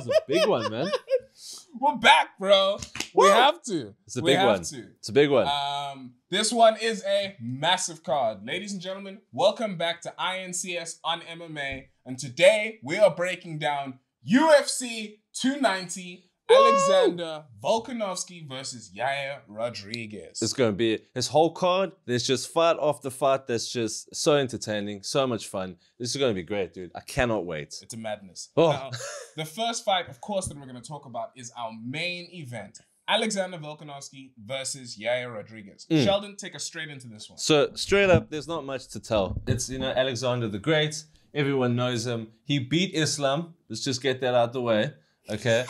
was a big one, man. We're back, bro. We have to. It's a big one. It's a big one. This one is a massive card. Ladies and gentlemen, welcome back to INCS on MMA. And today we are breaking down UFC 290, Alexander Volkanovski versus Yair Rodríguez. It's going to be this whole card. There's just fight after fight that's just so entertaining, so much fun. This is going to be great, dude. I cannot wait. It's a madness. Oh. Now, the first fight, of course, that we're going to talk about is our main event. Alexander Volkanovski versus Yair Rodríguez. Sheldon, take us straight into this one. So straight up, there's not much to tell. It's, Alexander the Great. Everyone knows him. He beat Islam. Let's just get that out the way. Okay.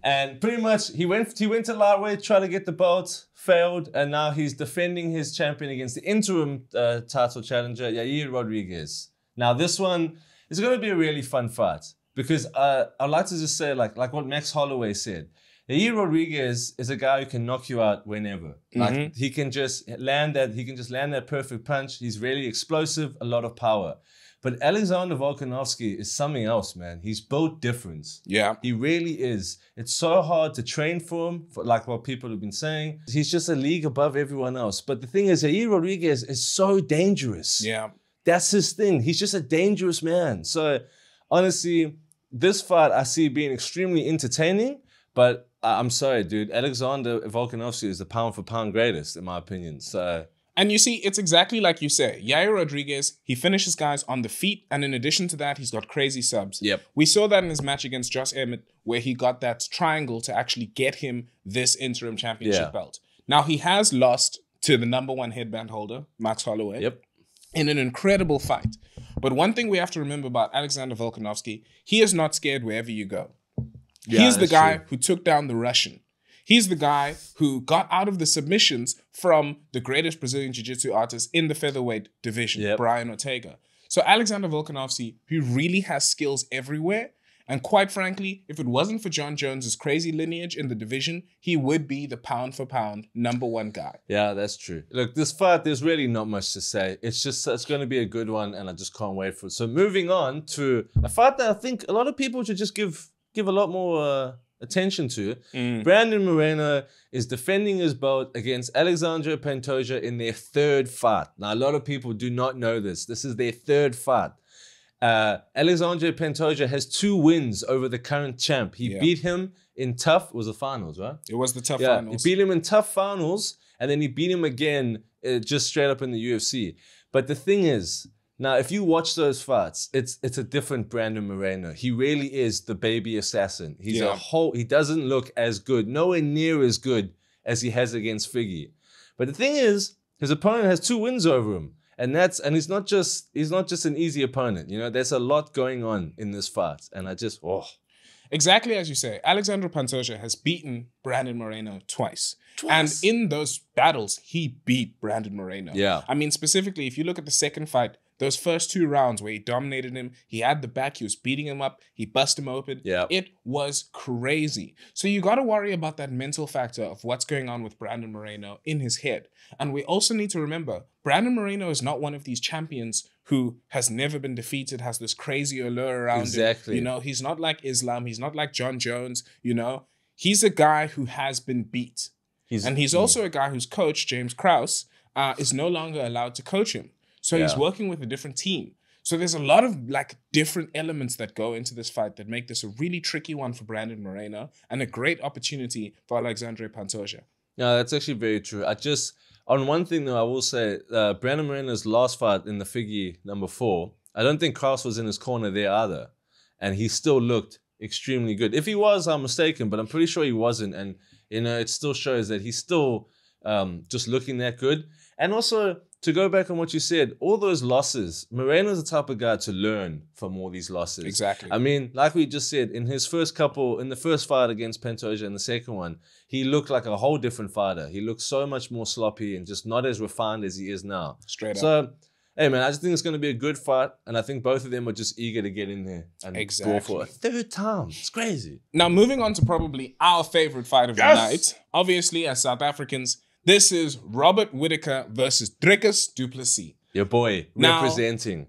And pretty much he went to lightweight, tried to get the belt, failed, and now he's defending his champion against the interim title challenger, Yair Rodríguez. Now this one is going to be a really fun fight because I'd like to just say like what Max Holloway said. Yair Rodríguez is a guy who can knock you out whenever. Like he can just land that perfect punch. He's really explosive, a lot of power. But Alexander Volkanovski is something else, man. He's built different. Yeah. He really is. It's so hard to train for him, like what people have been saying. He's just a league above everyone else. But the thing is, Yair Rodríguez is so dangerous. Yeah. That's his thing. He's just a dangerous man. So, honestly, this fight I see being extremely entertaining, but I'm sorry, dude. Alexander Volkanovski is the pound-for-pound greatest, in my opinion. So... And you see, it's exactly like you say. Yair Rodríguez, he finishes guys on the feet. And in addition to that, he's got crazy subs. Yep. We saw that in his match against Josh Emmett, where he got that triangle to actually get him this interim championship belt. Now, he has lost to the #1 headband holder, Max Holloway, in an incredible fight. But one thing we have to remember about Alexander Volkanovski, he is not scared wherever you go. Yeah, he's the guy who took down the Russian. He's the guy who got out of the submissions from the greatest Brazilian jiu-jitsu artist in the featherweight division, Brian Ortega. So Alexander Volkanovski, he really has skills everywhere. And quite frankly, if it wasn't for John Jones's crazy lineage in the division, he would be the pound-for-pound #1 guy. Yeah, that's true. Look, this fight, there's really not much to say. It's going to be a good one, and I just can't wait for it. So moving on to a fight that I think a lot of people should just give a lot more... attention to. Brandon Moreno is defending his belt against Alexandre Pantoja in their third fight. Now, a lot of people do not know this. This is their third fight. Alexandre Pantoja has 2 wins over the current champ. He beat him in tough, was the finals, right? It was the tough finals. He beat him in tough finals, and then he beat him again just straight up in the UFC. But the thing is, now, if you watch those fights, it's a different Brandon Moreno. He really is the baby assassin. He's he doesn't look as good, nowhere near as good as he has against Figgy. But the thing is, his opponent has 2 wins over him. And he's not just an easy opponent. There's a lot going on in this fight. And Exactly as you say, Alexandre Pantoja has beaten Brandon Moreno twice. And in those battles, he beat Brandon Moreno. Yeah. I mean, specifically, if you look at the second fight, those first 2 rounds where he dominated him, he had the back, he was beating him up, he busted him open. Yeah. It was crazy. So you got to worry about that mental factor of what's going on with Brandon Moreno in his head. And we also need to remember, Brandon Moreno is not one of these champions who has never been defeated, has this crazy allure around him. He's not like Islam, he's not like John Jones, He's a guy who has been beat. He's also a guy whose coach, James Krause, is no longer allowed to coach him. So he's working with a different team. So there's a lot of different elements that go into this fight that make this a really tricky one for Brandon Moreno and a great opportunity for Alexandre Pantoja. No, that's actually very true. On one thing though, I will say, Brandon Moreno's last fight in the Figgy #4, I don't think Krause was in his corner there either. And he still looked extremely good. If he was, I'm mistaken, but I'm pretty sure he wasn't. And, it still shows that he's still just looking that good. And also, to go back on what you said, all those losses, Moreno's the type of guy to learn from all these losses. Exactly. I mean, like we just said, in the first fight against Pantoja and the second one, he looked like a whole different fighter. He looked so much more sloppy and just not as refined as he is now. Straight up. So, hey man, I just think it's going to be a good fight, and I think both of them are just eager to get in there and go for a third time. It's crazy. Now, moving on to probably our favorite fight of the night. Obviously, as South Africans, this is Robert Whittaker versus Dricus du Plessis. Your boy, Now, representing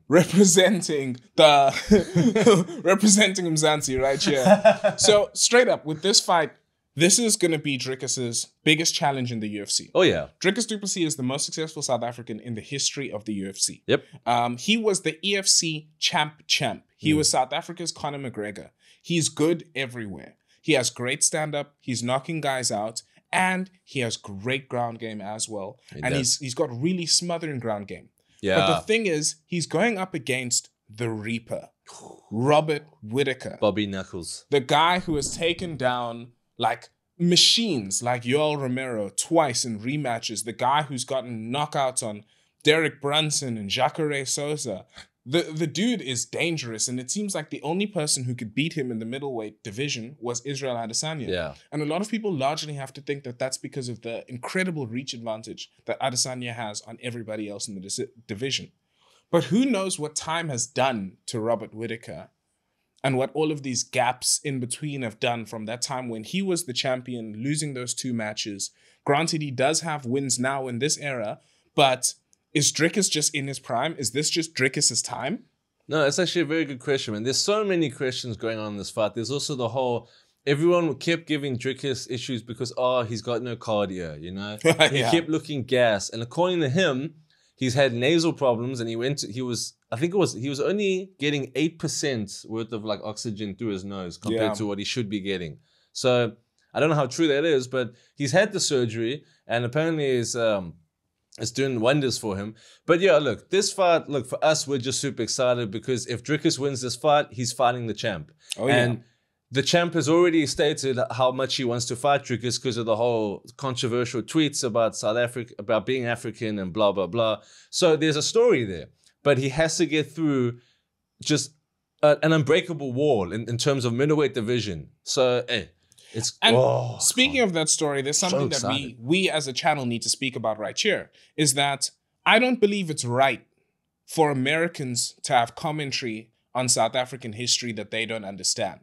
Mzansi right here. So straight up with this fight, this is going to be Dricus's biggest challenge in the UFC. Oh yeah, Dricus du Plessis is the most successful South African in the history of the UFC. Yep. He was the EFC champ. He was South Africa's Conor McGregor. He's good everywhere. He has great stand-up. He's knocking guys out. And he has great ground game as well. He's got really smothering ground game. Yeah. But the thing is, he's going up against the Reaper, Robert Whittaker. Bobby Knuckles. The guy who has taken down like machines like Yoel Romero twice in rematches. The guy who's gotten knockouts on Derek Brunson and Jacare Souza. The dude is dangerous, and it seems like the only person who could beat him in the middleweight division was Israel Adesanya. Yeah. And a lot of people largely have to think that that's because of the incredible reach advantage that Adesanya has on everybody else in the division. But who knows what time has done to Robert Whittaker and what all of these gaps in between have done from that time when he was the champion, losing those 2 matches. Granted, he does have wins now in this era, but is Dricus just in his prime? Is this just Dricus's time? No, it's actually a very good question, man. There's so many questions going on in this fight. There's also the whole, everyone kept giving Dricus issues because, he's got no cardio, you know? He kept looking gas. And according to him, he's had nasal problems, and he was only getting 8% worth of like oxygen through his nose compared to what he should be getting. So I don't know how true that is, but he's had the surgery, and apparently it's doing wonders for him. But yeah, look, this fight, for us, we're just super excited because if Dricus wins this fight, he's fighting the champ. And the champ has already stated how much he wants to fight Dricus because of the whole controversial tweets about South Africa, about being African and blah, blah, blah. So there's a story there. But he has to get through just an unbreakable wall in terms of middleweight division. So, speaking of that story, there's something that we as a channel need to speak about right here, is that I don't believe it's right for Americans to have commentary on South African history that they don't understand.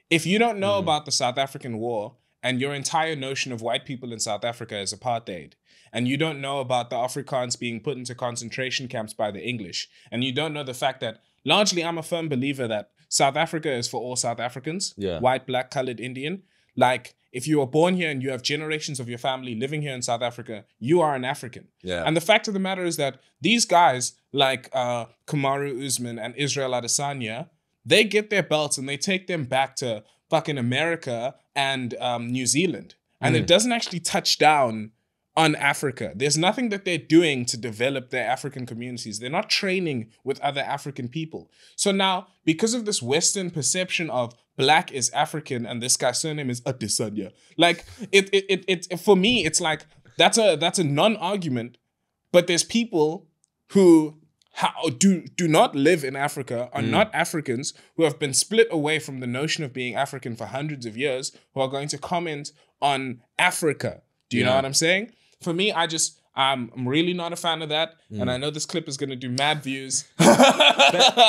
If you don't know about the South African War and your entire notion of white people in South Africa is apartheid, and you don't know about the Afrikaans being put into concentration camps by the English, and you don't know the fact that largely I'm a firm believer that South Africa is for all South Africans, white, black, colored, Indian. Like, if you were born here and you have generations of your family living here in South Africa, you are an African. Yeah. And the fact of the matter is that these guys, like Kamaru Usman and Israel Adesanya, they get their belts and they take them back to fucking America and New Zealand. And it doesn't actually touch down on Africa. There's nothing that they're doing to develop their African communities. They're not training with other African people. So now, because of this Western perception of black is African and this guy's surname is Adesanya, like it for me, it's like that's a non-argument. But there's people who do not live in Africa, are not Africans, who have been split away from the notion of being African for hundreds of years, who are going to comment on Africa. Do you know what I'm saying? For me, I'm really not a fan of that. And I know this clip is going to do mad views.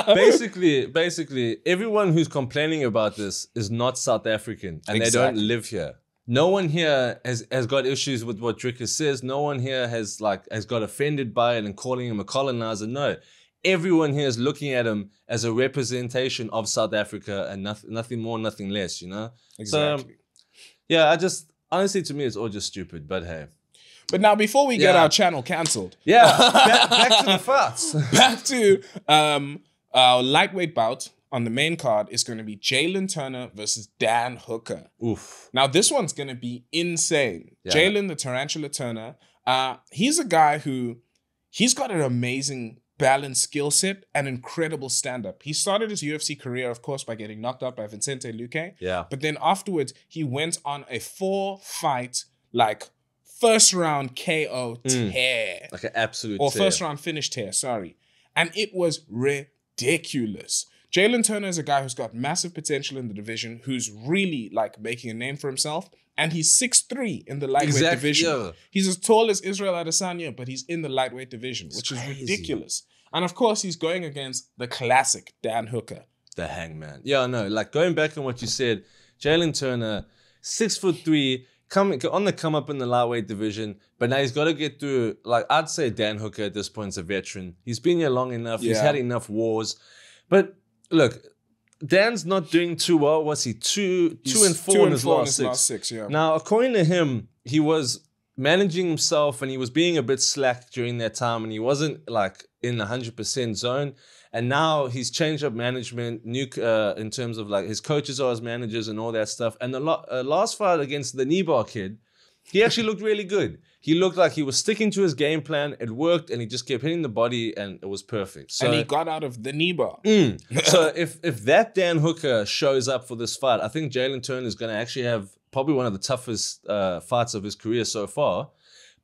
Basically, everyone who's complaining about this is not South African and they don't live here. No one here has got issues with what Dricus says. No one here has got offended by it and calling him a colonizer. No. Everyone here is looking at him as a representation of South Africa and nothing more, nothing less, you know? Exactly. So, honestly, to me, it's all just stupid, but hey. But now, before we get our channel cancelled. Back to the fights. Back to our lightweight bout on the main card is going to be Jalin Turner versus Dan Hooker. Oof. Now, this one's going to be insane. Yeah. Jalin, the Tarantula Turner, he's a guy who, he's got an amazing balanced skill set and incredible stand-up. He started his UFC career, of course, by getting knocked out by Vicente Luque. Yeah. But then afterwards, he went on a 4-fight, first round KO tear. Like an absolute Or tear. first round finish tear, sorry. And it was ridiculous. Jalin Turner is a guy who's got massive potential in the division, who's really making a name for himself. And he's 6'3" in the lightweight division. Yeah. He's as tall as Israel Adesanya, but he's in the lightweight division, which is ridiculous. And of course, he's going against the classic Dan Hooker. The Hangman. Yeah, no, going back on what you said, Jalin Turner, 6'3", on the come up in the lightweight division, but now he's got to get through. Like I'd say, Dan Hooker at this point is a veteran. He's been here long enough. He's had enough wars. But look, Dan's not doing too well. Was he two and four in his last six? Yeah. Now, according to him, he was managing himself and he was being a bit slack during that time, and he wasn't like in the 100% zone. And now he's changed up management, in terms of like his coaches are his managers and all that stuff. And the last fight against the Nibar kid, he actually looked really good. He looked like he was sticking to his game plan. It worked, and he just kept hitting the body, and it was perfect. So, and he got out of the Nibar. So if that Dan Hooker shows up for this fight, I think Jalin Turner is going to actually have probably one of the toughest fights of his career so far.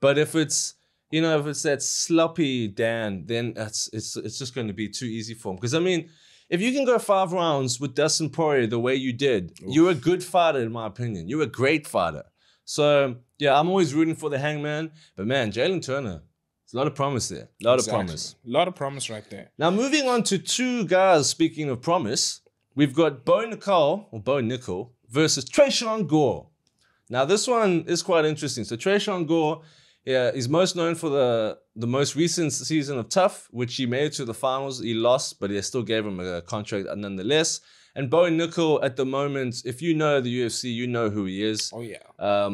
But if it's that sloppy Dan, then it's just going to be too easy for him. Because, I mean, if you can go 5 rounds with Dustin Poirier the way you did, you're a good fighter, in my opinion. You're a great fighter. So, yeah, I'm always rooting for the Hangman. But, man, Jalin Turner, there's a lot of promise there. A lot of promise. A lot of promise right there. Now, moving on to 2 guys, speaking of promise, we've got Bo Nickal versus Tresean Gore. Now, this one is quite interesting. So, Tresean Gore, yeah, he's most known for the most recent season of Tough, which he made it to the finals. He lost, but they still gave him a contract nonetheless. And Bo Nickal, at the moment, if you know the UFC, you know who he is. Oh, yeah.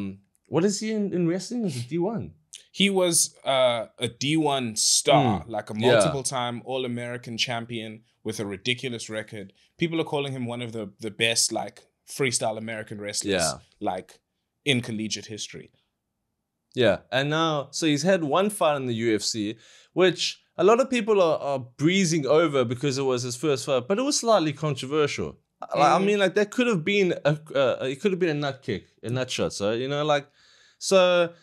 What is he in wrestling? Is it D1? He was a D1 star, like a multiple-time All-American champion with a ridiculous record. People are calling him one of the best, like, freestyle American wrestlers, like, in collegiate history. Yeah, and now, so he's had one fight in the UFC, which a lot of people are breezing over because it was his first fight, but it was slightly controversial. I mean, like, that could have been it could have been a nut kick, a nut shot. So, so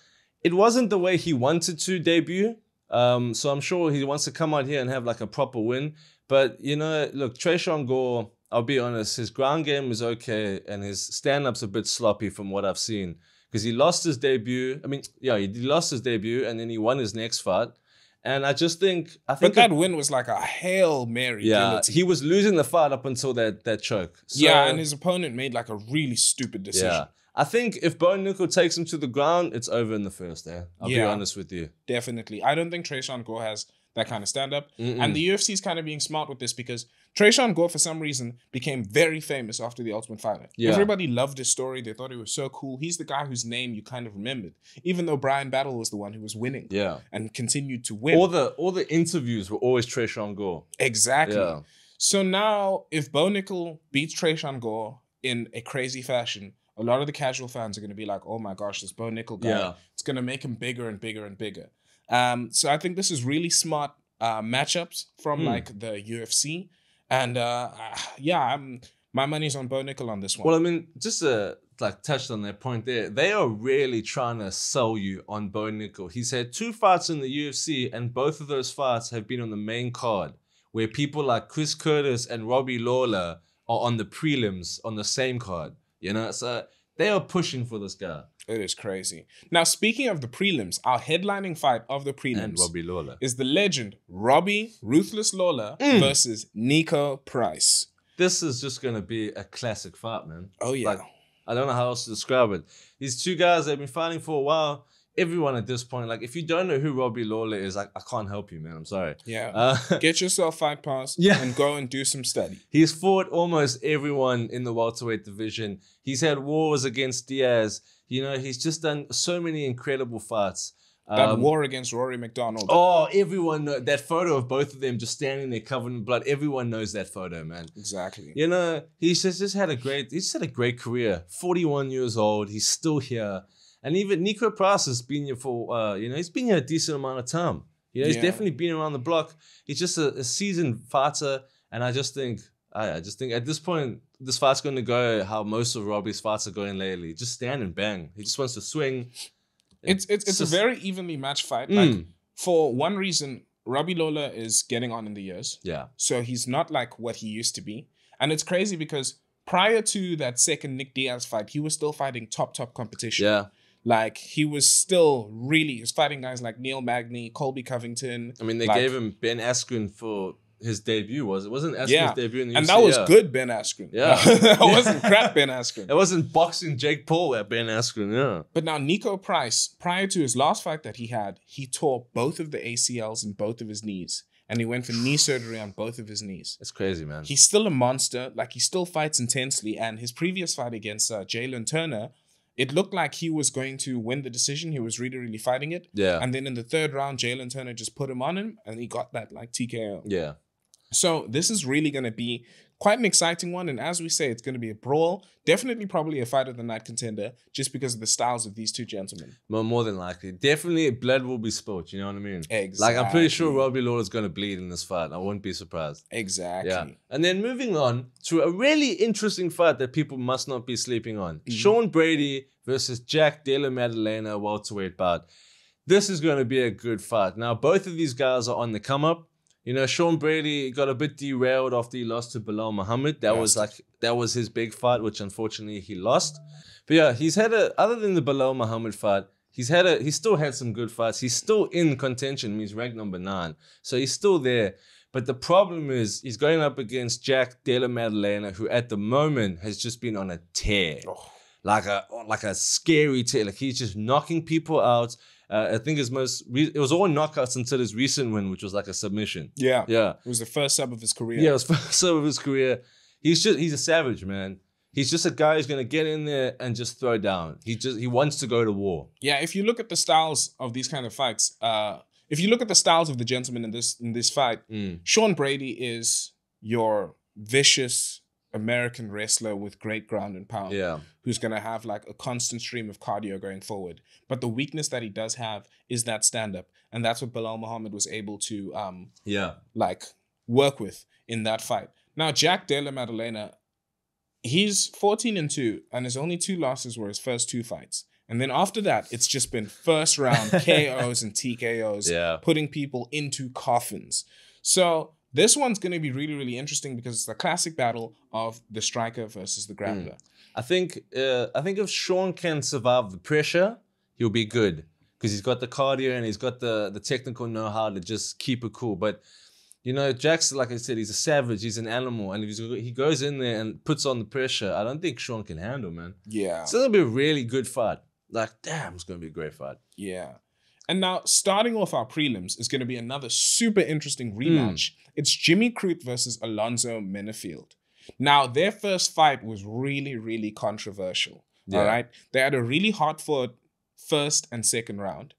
it wasn't the way he wanted to debut. So I'm sure he wants to come out here and have like a proper win. But, look, Tresean Gore, I'll be honest, his ground game is okay, and his stand-up's a bit sloppy from what I've seen. Because he lost his debut. I mean, yeah, he lost his debut, and then he won his next fight. And I think but that win was like a Hail Mary. Yeah, he was losing the fight up until that choke. So, yeah, and his opponent made like a really stupid decision. Yeah. I think if Bo Nickal takes him to the ground, it's over in the first day. I'll be honest with you. Definitely. I don't think Tresean Gore has that kind of stand-up. And the UFC is kind of being smart with this because Tresean Gore, for some reason, became very famous after The Ultimate Fighter. Yeah. Everybody loved his story. They thought it was so cool. He's the guy whose name you kind of remembered, even though Brian Battle was the one who was winning and continued to win. All the interviews were always Tresean Gore. Exactly. Yeah. So now, if Bo Nickal beats Tresean Gore in a crazy fashion, a lot of the casual fans are going to be like, oh my gosh, this Bo Nickal guy. Yeah. It's going to make him bigger and bigger and bigger. So I think this is really smart matchups from like the UFC. And my money's on Bo Nickal on this one. Well, I mean, just to like touch on that point there, they are really trying to sell you on Bo Nickal. He's had 2 fights in the UFC, and both of those fights have been on the main card, where people like Chris Curtis and Robbie Lawler are on the prelims on the same card. So they are pushing for this guy. It is crazy. Now, speaking of the prelims, our headlining fight of the prelims and Robbie Lawler is the legend Robbie Ruthless Lawler versus Niko Price. This is just going to be a classic fight, man. Oh, yeah. Like, I don't know how else to describe it. These 2 guys, they've been fighting for a while. Everyone at this point, like, if you don't know who Robbie Lawler is, I can't help you, man. I'm sorry. Yeah. Get yourself Fight Pass and go and do some study. He's fought almost everyone in the welterweight division. He's had wars against Diaz. He's just done so many incredible fights. That war against Rory McDonald. Oh, everyone knows that photo of both of them just standing there covered in blood. Everyone knows that photo, man. Exactly. He's just had a great career. 41 years old. He's still here. And even Niko Price has been here for, he's been here a decent amount of time. He's definitely been around the block. He's just a seasoned fighter. And I just think at this point, this fight's going to go how most of Robbie's fights are going lately. Just stand and bang. He just wants to swing. It's just a very evenly matched fight. Like, for one reason, Robbie Lawler is getting on in the years. Yeah. So he's not like what he used to be. And it's crazy because prior to that second Nick Diaz fight, he was still fighting top competition. Yeah. Like, he was still fighting guys like Neil Magny, Colby Covington. I mean, they gave him Ben Askren for his debut, was it? Wasn't Askren's debut in the UFC? And that was good Ben Askren. Yeah. It wasn't crap Ben Askren. It wasn't boxing Jake Paul at Ben Askren, yeah. But now Niko Price, prior to his last fight that he had, he tore both of the ACLs in both of his knees. And he went for knee surgery on both of his knees. It's crazy, man. He's still a monster. Like, he still fights intensely. And his previous fight against Jalin Turner, it looked like he was going to win the decision. He was really, really fighting it. Yeah. And then in the third round, Jalin Turner just put him on him. And he got that, like, TKO. Yeah. So this is really going to be quite an exciting one. And as we say, it's going to be a brawl. Definitely probably a fight of the night contender just because of the styles of these two gentlemen. More than likely. Definitely blood will be spilled, you know what I mean? Exactly. Like, I'm pretty sure Robbie Lawler's going to bleed in this fight. I wouldn't be surprised. Exactly. Yeah. And then moving on to a really interesting fight that people must not be sleeping on. Sean Brady versus Jack Della Maddalena, welterweight bout. This is going to be a good fight. Now, both of these guys are on the come up. You know, Sean Brady got a bit derailed after he lost to Bilal Muhammad. That was his big fight, which unfortunately he lost. But yeah, he's had other than the Bilal Muhammad fight, he's still had some good fights. He's still in contention. He's ranked number 9. So he's still there. But the problem is he's going up against Jack Della Maddalena, who at the moment has just been on a tear. Oh. Like a scary tear. Like, he's just knocking people out. I think it was all knockouts until his recent win, which was like a submission. Yeah. Yeah. It was the first sub of his career. Yeah, it was the first sub of his career. He's a savage, man. He's just a guy who's gonna get in there and just throw down. He wants to go to war. Yeah, if you look at the styles of these kind of fights, if you look at the styles of the gentlemen in this fight, Sean Brady is your vicious American wrestler with great ground and pound, who's going to have like a constant stream of cardio going forward. But the weakness that he does have is that stand-up. And that's what Bilal Muhammad was able to like work with in that fight. Now, Jack Della Maddalena, he's 14-2, and his only 2 losses were his first 2 fights. And then after that, it's just been first round KOs and TKOs, putting people into coffins. So this one's going to be really, really interesting because it's the classic battle of the striker versus the grappler. I think if Sean can survive the pressure, he'll be good because he's got the cardio and he's got the technical know-how to just keep it cool. But, you know, Jack's, like I said, he's a savage. He's an animal. And if he goes in there and puts on the pressure, I don't think Sean can handle, man. Yeah. So it'll be a really good fight. Like, damn, it's going to be a great fight. Yeah. And now, starting off our prelims is going to be another super interesting rematch. It's Jimmy Crute versus Alonzo Menefield. Now, their first fight was really, really controversial. All right? They had a really hard-fought first and second round.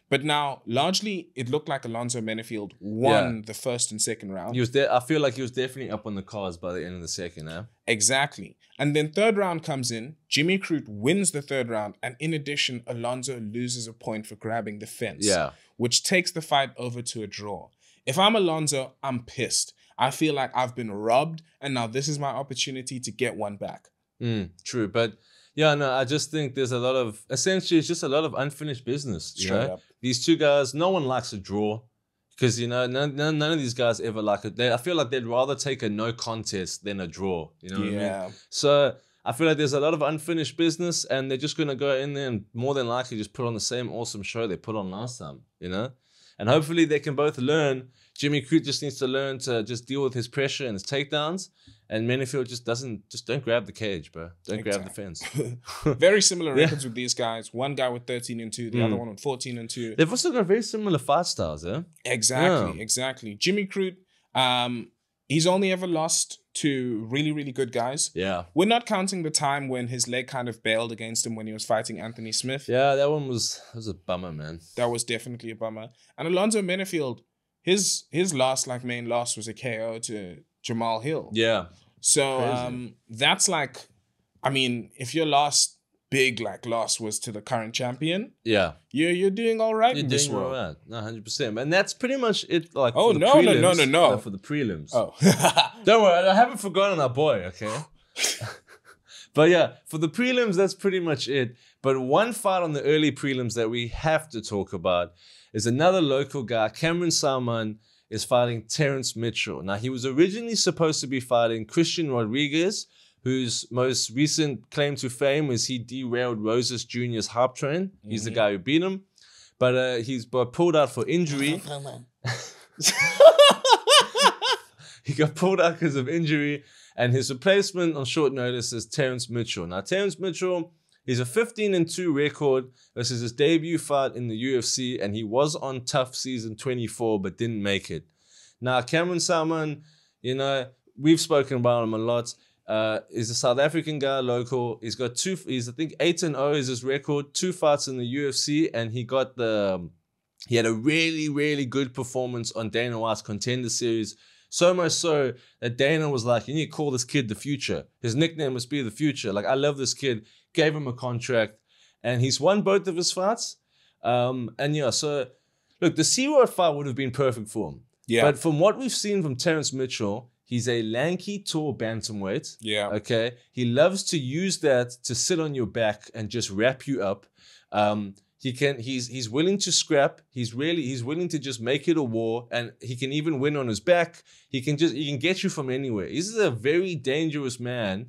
But now, largely, it looked like Alonzo Menefield won the first and second round. He was there. I feel like he was definitely up on the cards by the end of the second, eh? Exactly. And then third round comes in. Jimmy Crute wins the third round. And in addition, Alonzo loses a point for grabbing the fence. Yeah. Which takes the fight over to a draw. If I'm Alonzo, I'm pissed. I feel like I've been robbed. And now this is my opportunity to get one back. True. But yeah, no, I just think there's a lot of, essentially, it's just a lot of unfinished business. You know? These two guys, no one likes a draw. Because, you know, none of these guys ever like it. I feel like they'd rather take a no contest than a draw. You know what I mean? So I feel like there's a lot of unfinished business and they're just going to go in there and more than likely just put on the same awesome show they put on last time, you know? And hopefully they can both learn. Jimmy Crute just needs to learn to just deal with his pressure and his takedowns. And Menefield just don't grab the cage, bro. Don't grab the fence. Very similar records with these guys. One guy with 13-2, the other one with 14-2. They've also got very similar fight styles, eh? Exactly. Jimmy Crute, he's only ever lost to really, really good guys. Yeah. We're not counting the time when his leg kind of bailed against him when he was fighting Anthony Smith. Yeah, that was a bummer, man. That was definitely a bummer. And Alonzo Menefield, his last, like, main loss was a KO to Jamal Hill. Yeah. So that's like, I mean, if your last big loss was to the current champion, you're doing all right in this world. All right. No, 100%. And that's pretty much it. Like, no, for the prelims. Oh, don't worry, I haven't forgotten our boy. Okay. But yeah, for the prelims, that's pretty much it. But one fight on the early prelims that we have to talk about is another local guy, Cameron Saaiman, is fighting Terrence Mitchell. Now, he was originally supposed to be fighting Christian Rodríguez, whose most recent claim to fame is he derailed Rosas Jr.'s hype train. He's the guy who beat him. But he's pulled out for injury. He got pulled out because of injury, and his replacement on short notice is Terrence Mitchell. Now, Terrence Mitchell, he's a 15-2 record. This is his debut fight in the UFC, and he was on TUF season 24, but didn't make it. Now, Cameron Saaiman, you know, we've spoken about him a lot. He's a South African guy, local. He's got he's I think 8-0 is his record, 2 fights in the UFC, and he had a really, really good performance on Dana White's Contender Series. So much so that Dana was like, you need to call this kid the Future. His nickname must be the Future. Like, I love this kid. Gave him a contract, and he's won both of his fights. And yeah, so look, the C-Road fight would have been perfect for him. Yeah. But from what we've seen from Terrence Mitchell, he's a lanky, tall bantamweight. Yeah. Okay. He loves to use that to sit on your back and just wrap you up. He's willing to scrap. He's willing to just make it a war, and he can even win on his back. He can get you from anywhere. This is a very dangerous man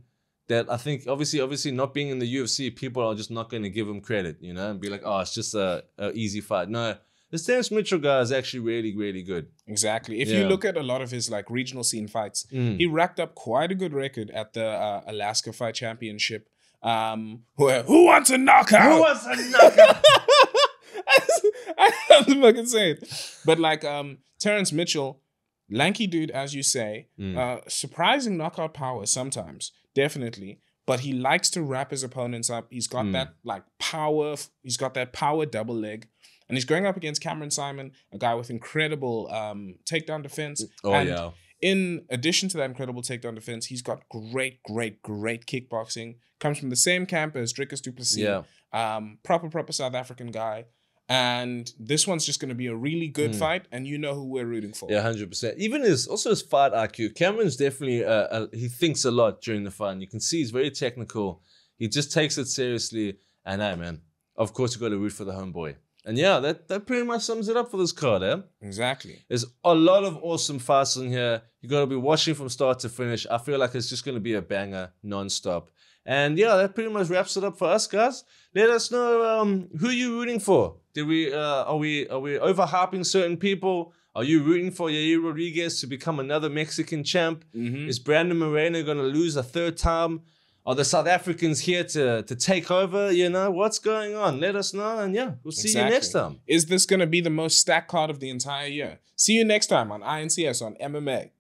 that I think obviously not being in the UFC, people are just not going to give him credit, you know, and be like, oh, it's just a easy fight. No, this Terrence Mitchell guy is actually really, really good. Exactly. If you look at a lot of his like regional scene fights, he racked up quite a good record at the Alaska Fight Championship. Where who wants a knockout? Who wants a knockout? I have to fucking say it. But like Terrence Mitchell, lanky dude, as you say, surprising knockout power sometimes, definitely. But he likes to wrap his opponents up. He's got that like power. He's got that power double leg. And he's going up against Cameron Saaiman, a guy with incredible takedown defense. In addition to that incredible takedown defense, he's got great kickboxing. Comes from the same camp as Dricus du Plessis. Proper South African guy. And this one's just going to be a really good fight, and you know who we're rooting for. Yeah, 100%. Even his fight IQ. Cameron's definitely, he thinks a lot during the fight. And you can see he's very technical. He just takes it seriously. And hey, man, of course you got to root for the homeboy. And yeah, that pretty much sums it up for this card, eh? Exactly. There's a lot of awesome fights in here. You got to be watching from start to finish. I feel like it's just going to be a banger non-stop. And yeah, that pretty much wraps it up for us, guys. Let us know who you're rooting for. Are we overhyping certain people? Are you rooting for Yair Rodríguez to become another Mexican champ? Is Brandon Moreno going to lose a third time? Are the South Africans here to take over? You know, what's going on? Let us know, and yeah, we'll see you next time. Is this going to be the most stacked card of the entire year? See you next time on INCS on MMA.